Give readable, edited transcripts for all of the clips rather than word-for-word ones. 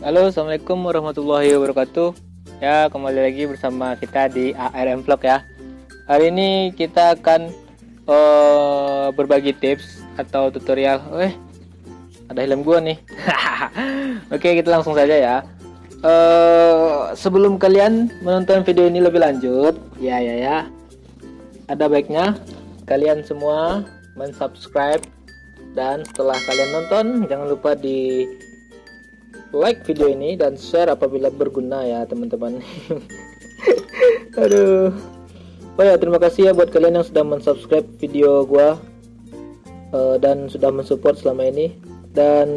Halo, assalamualaikum warahmatullahi wabarakatuh. Ya, kembali lagi bersama kita di ARM Vlog ya. Hari ini kita akan berbagi tips atau tutorial. Ada helm gua nih. Oke, kita langsung saja ya. Sebelum kalian menonton video ini lebih lanjut, ya, ada baiknya kalian semua mensubscribe, dan setelah kalian nonton jangan lupa di like video ini dan share apabila berguna ya teman-teman. Aduh. Oh ya, terima kasih ya buat kalian yang sudah mensubscribe video gua dan sudah mensupport selama ini. Dan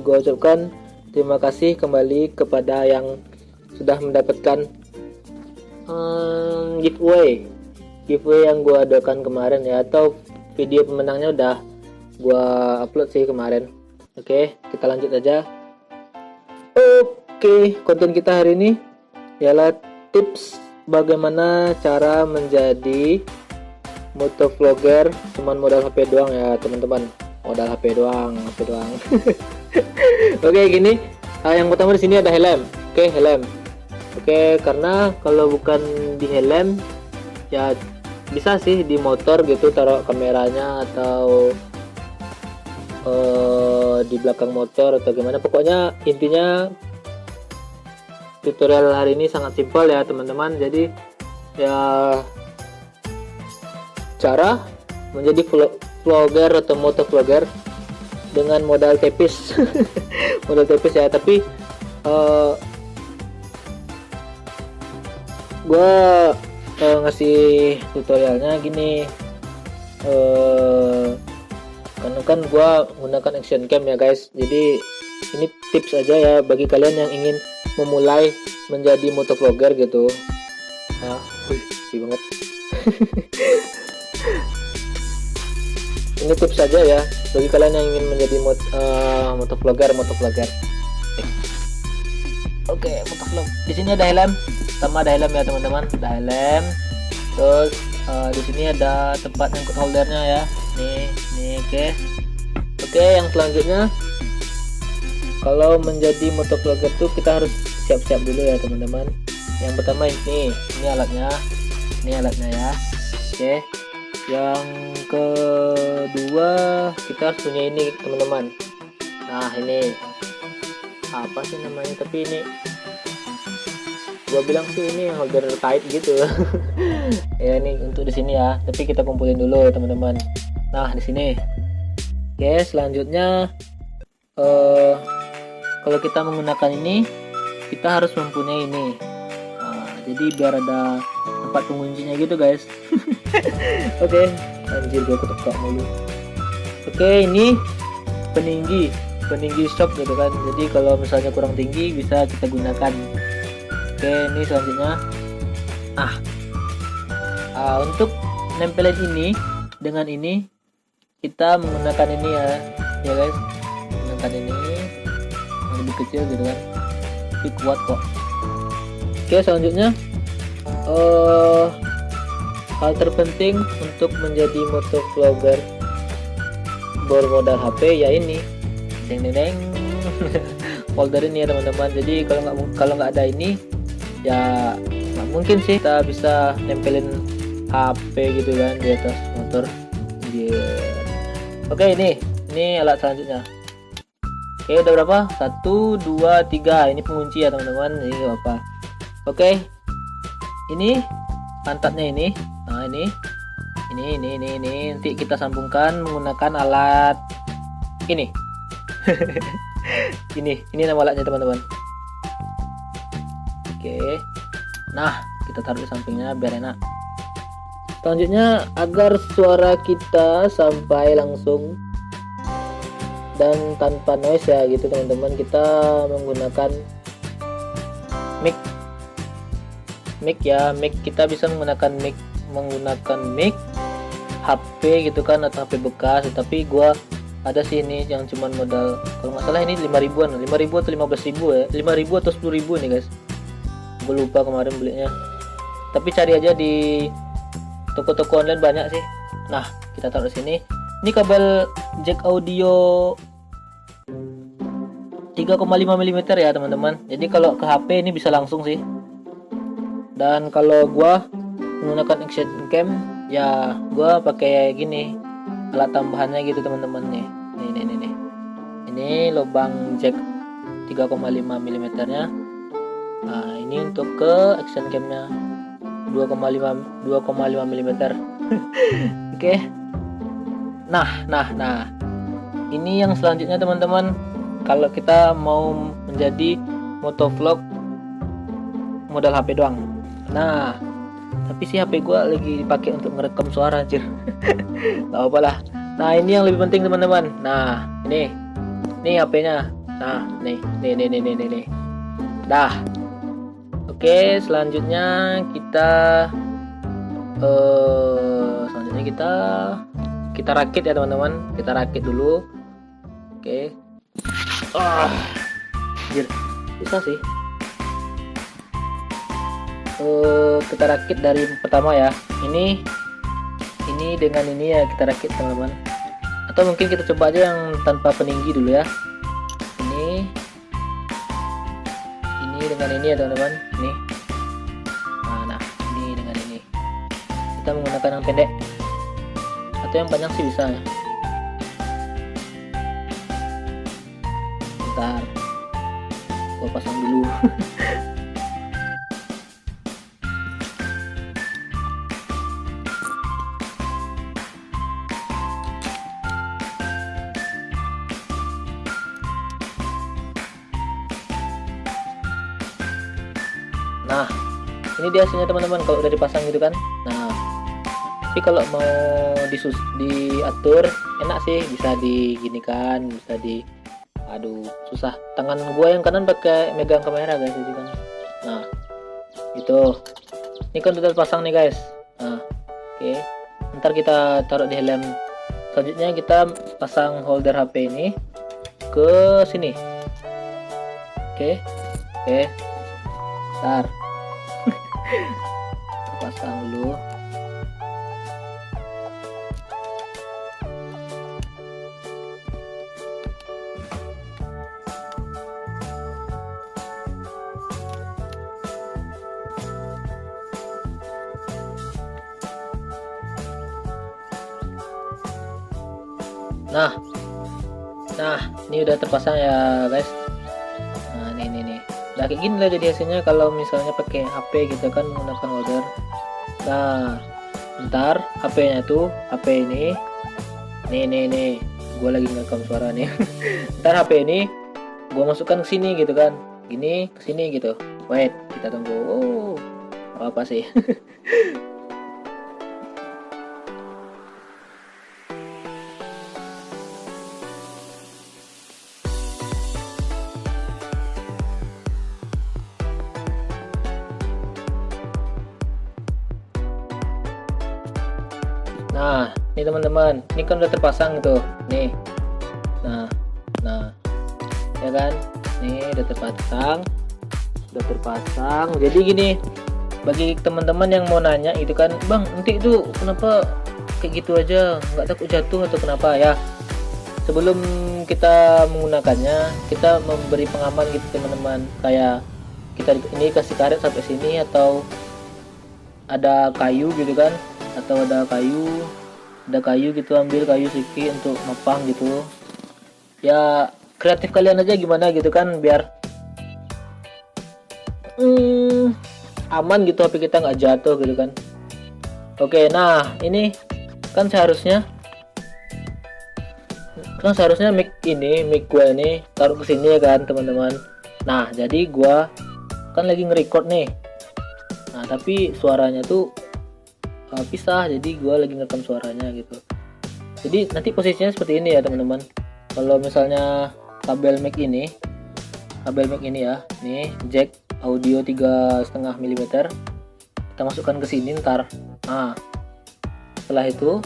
gua ucapkan terima kasih kembali kepada yang sudah mendapatkan giveaway yang gua adakan kemarin ya, atau video pemenangnya udah gua upload sih kemarin. Oke, kita lanjut aja. Oke, konten kita hari ini ialah tips bagaimana cara menjadi motovlogger cuman modal HP doang ya teman-teman. Modal HP doang. Oke, gini. Yang pertama di sini ada helm. Oke, helm. Oke, karena kalau bukan di helm ya bisa sih di motor gitu, taruh kameranya atau di belakang motor atau gimana. Pokoknya intinya tutorial hari ini sangat simpel ya teman-teman. Jadi ya cara menjadi vlogger atau motovlogger dengan modal tipis. Modal tipis ya, tapi gua ngasih tutorialnya gini. Karena kan gua menggunakan action cam ya guys, jadi ini tips aja ya bagi kalian yang ingin memulai menjadi motovlogger gitu. Banget. Ini tips saja ya bagi kalian yang ingin menjadi motovlogger. Oke, motovlog. Di sini ada helm, sama ada helm ya teman-teman, ada helm. Terus di sini ada tempat nyangkut holdernya ya. Nih, oke. Yang selanjutnya, kalau menjadi motovlogger tuh kita harus siap-siap dulu ya teman-teman. Yang pertama ini alatnya ya. Oke. Yang kedua kita harus punya ini teman-teman. Nah, ini apa sih namanya? Tapi ini gua bilang sih ini holder tight gitu. Ya, ini untuk di sini ya. Tapi kita kumpulin dulu teman-teman. Nah, di sini. Oke, selanjutnya kalau kita menggunakan ini, kita harus mempunyai ini. Jadi biar ada tempat penguncinya gitu guys. Oke, anjir gua ketukar mulu. Oke, ini peninggi shock gitu kan. Jadi kalau misalnya kurang tinggi bisa kita gunakan. Oke, ini selanjutnya. Untuk nempelin ini dengan ini kita menggunakan ini ya guys, menggunakan ini yang lebih kecil gitu kan, tapi kuat kok. Oke, selanjutnya hal terpenting untuk menjadi motovlogger bermodal HP ya ini deng folder ini ya teman-teman. Jadi kalau nggak ada ini ya nggak mungkin sih kita bisa nempelin HP gitu kan di atas motor. Oke, ini alat selanjutnya. Oke, udah berapa? 1, 2, 3. Ini pengunci ya teman-teman. Ini nggak apa. Oke, ini pantatnya ini. Nah, ini nanti kita sambungkan menggunakan alat ini. ini nama alatnya teman-teman. Oke, nah kita taruh di sampingnya biar enak. Selanjutnya, agar suara kita sampai langsung dan tanpa noise ya gitu teman-teman, kita menggunakan mic ya. Mic kita bisa menggunakan mic HP gitu kan, atau HP bekas. Tapi gua ada sih ini yang cuman modal, kalau nggak salah ini 5.000-an, 5.000 atau 15.000 ya, 5.000 atau 10.000 nih guys, gue lupa kemarin belinya. Tapi cari aja di toko-toko online banyak sih. Nah, kita taruh sini. Ini kabel jack audio 3,5 mm ya teman-teman. Jadi kalau ke HP ini bisa langsung sih. Dan kalau gua menggunakan action cam ya gua pakai gini alat tambahannya gitu teman-teman nih. Nih. Ini lubang jack 3,5 mm nya. Nah, ini untuk ke action cam-nya 2,5 mm. Oke. Nah. Ini yang selanjutnya teman-teman. Kalau kita mau menjadi motovlog modal HP doang. Nah, tapi si HP gua lagi dipakai untuk merekam suara anjir. Gak apa lah. Nah, ini yang lebih penting teman-teman. Nah, ini HP-nya. Nah, nih. Dah. Oke, selanjutnya kita kita rakit ya teman-teman. Kita rakit dulu. Oke. Anjir, susah sih. Kita rakit dari pertama ya. Ini dengan ini ya kita rakit teman-teman. Atau mungkin kita coba aja yang tanpa peninggi dulu ya. Ini dengan ini ya teman-teman. Ini. Nah, ini dengan ini. Kita menggunakan yang pendek. Atau yang panjang sih bisa ya. Bentar. Gua pasang dulu. Nah, ini dia hasilnya teman-teman kalau udah dipasang gitu kan. Nah, tapi kalau mau diatur enak sih, bisa diginikan, bisa di susah. Tangan gua yang kanan pakai megang kamera guys jadi kan. Nah, itu. Ini kan udah pasang nih guys. Nah, oke. Ntar kita taruh di helm. Selanjutnya kita pasang holder HP ini ke sini. Oke. Bentar. Pasang dulu. Nah, ini udah terpasang ya guys. Nah, ini. Nah, kayak gini lah jadi hasilnya kalau misalnya pakai HP gitu kan menggunakan holder. Nah, ntar HP-nya tuh HP ini. Nih. Gua lagi ngerekam suara nih. Ntar HP ini gua masukkan ke sini gitu kan. Gini ke sini gitu. Wait, kita tunggu. Apa sih? Nah, ini teman-teman, ini kan udah terpasang gitu, nih. Nah, ya kan, nih udah terpasang. Jadi gini, bagi teman-teman yang mau nanya itu kan, bang, nanti itu kenapa kayak gitu aja, nggak takut jatuh atau kenapa ya? Sebelum kita menggunakannya, kita memberi pengaman gitu teman-teman, kayak kita ini kasih karet sampai sini atau ada kayu gitu kan. Atau ada kayu gitu, ambil kayu sedikit untuk ngepang gitu ya, kreatif kalian aja gimana gitu kan biar aman gitu HP kita nggak jatuh gitu kan. Oke, nah ini kan seharusnya mic gua ini taruh ke sini ya kan teman-teman. Nah, jadi gua kan lagi nge-record nih. Nah, tapi suaranya tuh pisah, jadi gue lagi ngerekam suaranya gitu. Jadi nanti posisinya seperti ini ya teman-teman. Kalau misalnya kabel mic ini ya, nih jack audio 3,5 mm, kita masukkan ke sini ntar. Nah, setelah itu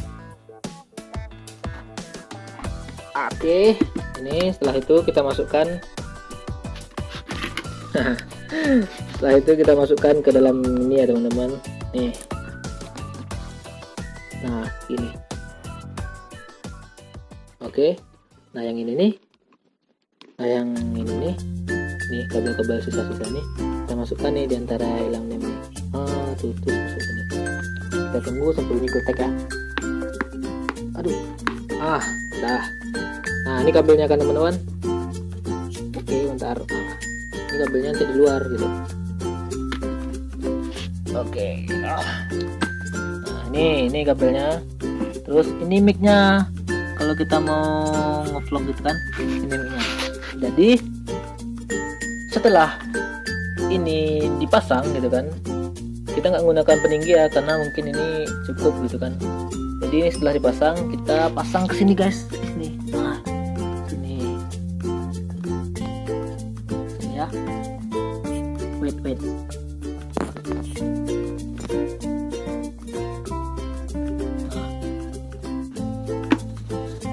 ini setelah itu kita masukkan setelah itu kita masukkan ke dalam ini ya teman-teman, nih. Nah, ini. Oke. Nah, yang ini nih Nah yang ini nih kabel-kabel sisa-sisa nih kita masukkan nih di antara helmnya nih. Tuh masuk sini. Kita tunggu sampai bunyi kletek ya. Aduh, dah. Nah ini kabelnya kan teman-teman. Oke, bentar. Ini kabelnya nanti di luar gitu. Oke. Nah ini kabelnya. Terus ini micnya. Kalau kita mau ngevlog gitu kan, ini micnya. Jadi setelah ini dipasang gitu kan, kita nggak menggunakan peninggi ya, karena mungkin ini cukup gitu kan. Jadi ini setelah dipasang, kita pasang ke sini guys, sini. Nah, sini ya. Wait.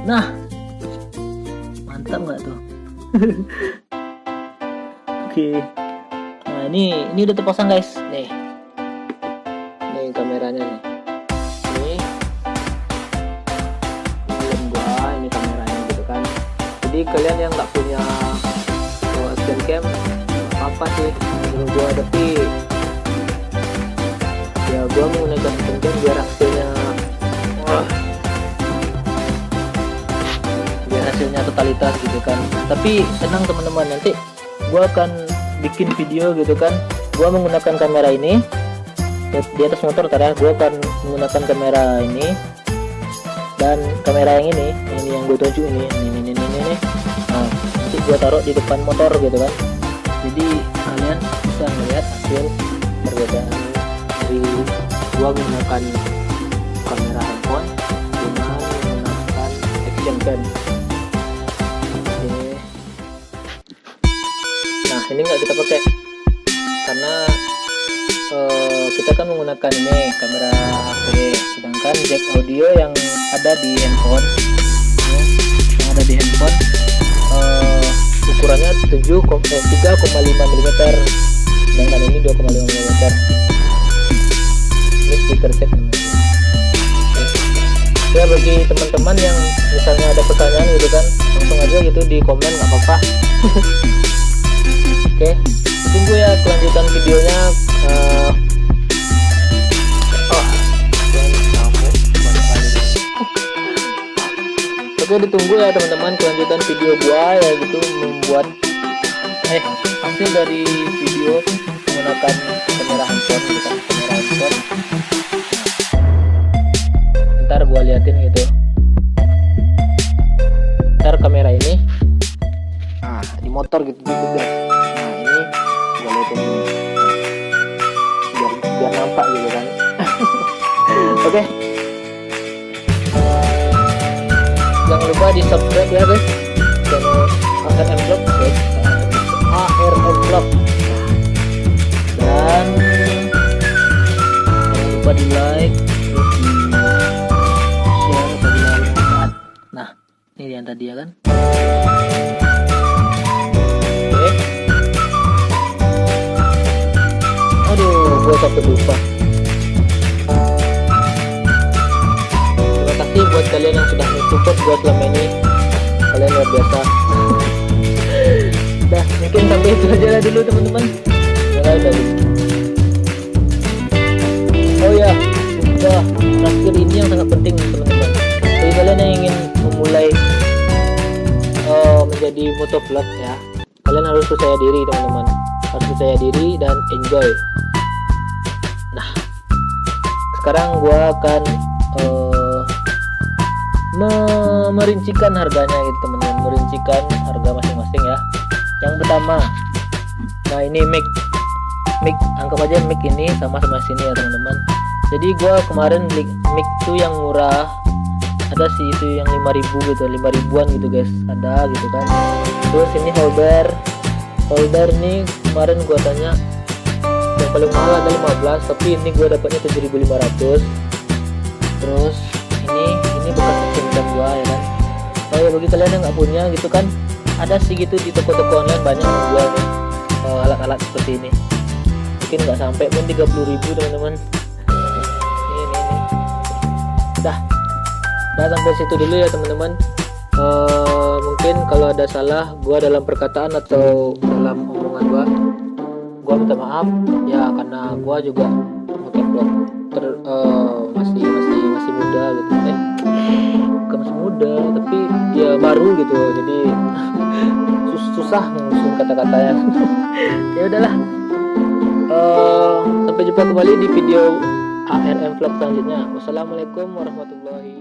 Nah, mantap nggak tuh? Oke. Nah ini udah terpasang guys. Nih kameranya nih. Ini gua, ini kameranya gitu kan. Jadi kalian yang nggak punya action cam, apa sih menurut gua, tapi ya gua menggunakan action cam biar hasilnya totalitas gitu kan. Tapi tenang teman-teman, nanti gua akan bikin video gitu kan, gua menggunakan kamera ini di atas motor. Gue akan menggunakan kamera ini dan kamera yang ini yang gue tunjuk ini. Nah nanti gue taruh di depan motor gitu kan, jadi kalian bisa melihat hasil perbedaan dari gue menggunakan kamera handphone dengan menggunakan action cam. Oke. Nah ini nggak kita pakai karena kita kan menggunakan ini kamera HP, sedangkan jack audio yang ada di handphone ukurannya 3,5 mm, sedangkan ini 2,5 mm. Ini speaker set namanya. Ya bagi teman-teman yang misalnya ada pertanyaan gitu kan, langsung aja gitu di komen, nggak apa-apa. Oke, tunggu ya kelanjutan videonya. Oke, ditunggu ya teman-teman kelanjutan video gua ya gitu, membuat hasil dari video menggunakan kamera handphone gitu kan, kamera handphone. Ntar gua liatin gitu. Ntar kamera ini di motor gitu guys. Nah ini gua liatin biar nampak gitu kan. Oke. Jangan lupa di subscribe ya guys channel ARM Vlog guys, ARM Vlog, dan jangan lupa di like, terus di share apabila bermanfaat. Nah ini yang tadi ya kan. Oke. Aduh gua sampai lupa. Terima kasih buat kalian yang sudah support gua selama ini, kalian luar biasa. Dah mungkin sampai itu aja dulu teman-teman. Oh ya, terakhir ini yang sangat penting teman-teman. Bagi kalian yang ingin memulai menjadi motovlog ya, kalian harus percaya diri teman-teman, harus percaya diri dan enjoy. Nah sekarang gua akan merincikan harganya gitu teman-teman, merincikan harga masing-masing ya. Yang pertama, nah ini mic, anggap aja mic ini sama sini ya teman-teman. Jadi gua kemarin beli mic tuh yang murah, ada sih itu yang 5.000 gitu, 5.000-an gitu guys, ada gitu kan. Terus ini holder nih kemarin gua tanya yang paling mahal ada 15, tapi ini gua dapatnya 7.500. Terus ini bekas action gua ya kan. Oh ya bagi kalian yang nggak punya gitu kan, ada sih gitu di toko-toko online banyak yang jual nih alat-alat seperti ini. Mungkin nggak sampai pun 30.000 teman-teman. Ini. Dah sampai situ dulu ya teman-teman. Mungkin kalau ada salah gua dalam perkataan atau dalam omongan gua minta maaf ya, karena gua juga motovlog masih muda gitu, bukan masih muda tapi ya baru gitu, jadi susah ngusung kata-katanya. Ya udahlah, sampai jumpa kembali di video ARM vlog selanjutnya. Wassalamualaikum warahmatullahi